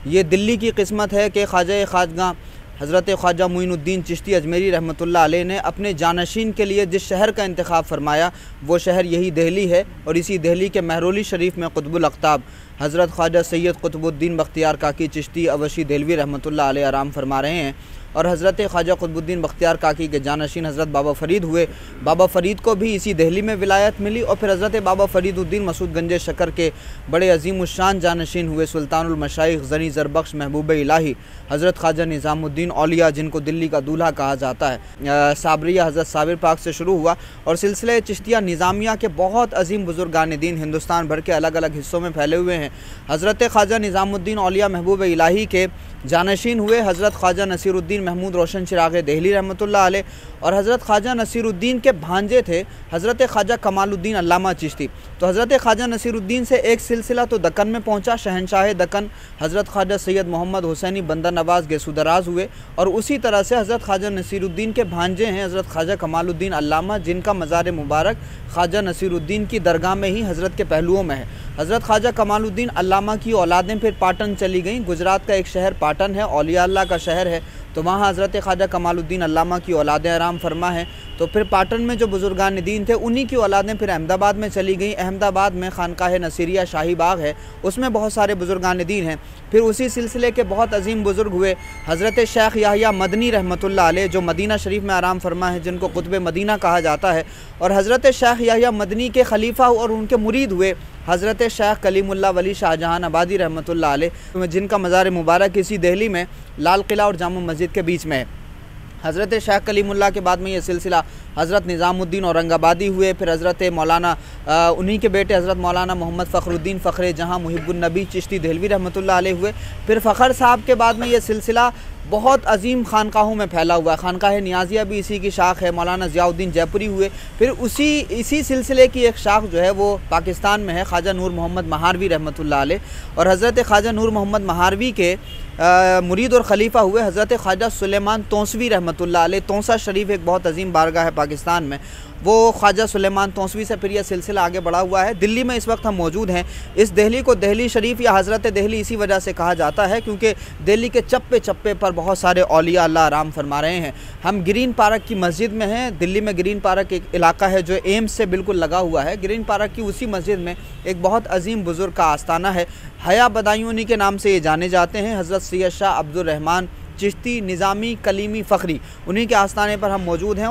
ये दिल्ली की किस्मत है कि ख्वाजा ख्वाजगा हज़रत ख्वाजा मुइनुद्दीन चिश्ती अजमेरी रहमतुल्लाह अलैह ने अपने जानशीन के लिए जिस शहर का इंतखाब फरमाया वो शहर यही दिल्ली है। और इसी दिल्ली के महरौली शरीफ में कुतुबुल अख्ताब हज़रत ख्वाजा सैयद कुतुबुद्दीन बख्तियार काकी चिश्ती अवशी देलवी रहमतुल्लाह अलैह आराम फरमा रहे हैं। और हज़रत ख्वाजा कुतुबुद्दीन बख्तियार काकी के जानशीन हज़रत बाबा फ़रीद हुए। बाबा फ़रीद को भी इसी दिल्ली में विलायत मिली और फिर हज़रत बाबा फ़रीदुद्दीन मसूद गंजे शकर के बड़े अजीम उश्शान जानशीन हुए सुल्तानुल मशाइख ज़नी ज़रबख्श महबूब इलाही हज़रत ख्वाजा निज़ामुद्दीन औलिया, जिनको दिल्ली का दूल्हा कहा जाता है। साबरिया हज़रत साबिर पाक से शुरू हुआ और सिलसिले चिश्तिया निज़ामिया के बहुत अजीम बुज़ुर्गान दीन हिंदुस्तान भर के अलग अलग हिस्सों में फैले हुए हैं। हज़रत ख्वाजा निज़ामुद्दीन औलिया महबूब इलाही के जानशीन हुए हज़रत ख्वाजा नसीरुद्दीन महमूद रोशन चिराग़ देहली रहमतुल्लाह अलैह। और हज़रत ख्वाजा नसीरुद्दीन के भांजे थे हज़रत ख्वाजा कमालुद्दीन अल्लामा चिश्ती। तो हज़रत ख्वाजा नसीरुद्दीन से एक सिलसिला तो दक्कन में पहुँचा, शहनशाह दक्कन हज़रत ख्वाजा सैयद मोहम्मद हुसैनी बंदर नवाज़ गेसुदराज हुए। और उसी तरह से हज़रत ख्वाजा नसीरुद्दीन के भांजे हैं हज़रत ख्वाजा कमालुद्दीन अल्लामा, जिनका मज़ार मुबारक ख्वाजा नसीरुद्दीन की दरगाह में ही हज़रत के पहलुओं में है। हज़रत ख्वाजा कमालुद्दीन अल्लामा की औलादें फिर पाटन चली गईं। गुजरात का एक शहर पाटन है, औलिया अल्लाह का शहर है, तो वहाँ हज़रत ख्वाजा कमालुद्दीन अल्लामा की औलादें आराम फरमा हैं। तो फिर पाटन में जो बुज़ुर्गान दीन थे उन्हीं की औलादें फिर अहमदाबाद में चली गईं। अहमदाबाद में खानकाह नसीरिया शाही बाग है, उसमें बहुत सारे बुज़ुर्गान दीन हैं। फिर उसी सिलसिले के बहुत अजीम बुज़ुर्ग हुए हज़रत शेख याहिया मदनी रहमतुल्लाह अलैह, जो मदीना शरीफ में आराम फरमा है, जिनको कुतुब मदीना कहा जाता है। और हज़रत शेख याहिया मदनी के खलीफा और उनके मुरीद हुए हज़रत शेख कलीमुल्लाह वली शाहजहान आबादी रहमतुल्लाह अलैह, जिनका मज़ार मुबारक इसी दिल्ली में लाल किला और जामा मस्जिद के बीच में है। हज़रत शेख कलीमुल्लाह के बाद में ये सिलसिला हज़रत निज़ामुद्दीन औरंगाबादी हुए। फिर हज़रत मौलाना उन्हीं के बेटे हज़रत मौलाना मोहम्मद फ़खरुद्दीन फ़खरे जहाँ मुहिब्बुन्नबी चिश्ती देहलवी रहमतुल्लाह अलैह हुए। फिर फ़खर साहब के बाद में ये सिलसिला बहुत अजीम खानकाहों में फैला हुआ है। खानकाह नियाज़िया भी इसी की शाख है। मौलाना ज़ियाउद्दीन जयपुरी हुए। फिर इसी सिलसिले की एक शाख जो है वो पाकिस्तान में है, ख्वाजा नूर मोहम्मद महारवी रहमतुल्लाह अलैह। और हज़रत ख्वाजा नूर मोहम्मद महारवी के मुरीद और ख़लीफ़ा हुए हज़रत ख्वाजा सुलेमान तौंसवी रहमतुल्लाह अलैह। तौंसा शरीफ एक बहुत अजीम बारगाह है पाकिस्तान में, वो ख्वाजा सुलेमान तौंसवी से फिर यह सिलसिला आगे बढ़ा हुआ है। दिल्ली में इस वक्त हम मौजूद हैं। इस दिल्ली को दिल्ली शरीफ या हज़रत दिल्ली इसी वजह से कहा जाता है क्योंकि दिल्ली के चप्पे चप्पे पर बहुत सारे औलिया अल्लाह आराम फरमा रहे हैं। हम ग्रीन पार्क की मस्जिद में हैं। दिल्ली में ग्रीन पार्क एक इलाका है जो एम्स से बिल्कुल लगा हुआ है। ग्रीन पार्क की उसी मस्जिद में एक बहुत अजीम बुज़ुर्ग का आस्थाना है। हया बदायूनी के नाम से ये जाने जाते हैं। हज़रत सैयद शाह अब्दुर रहमान चिश्ती निज़ामी कलीमी फ़खरी, उन्हीं के आस्थाने पर हम मौजूद हैं।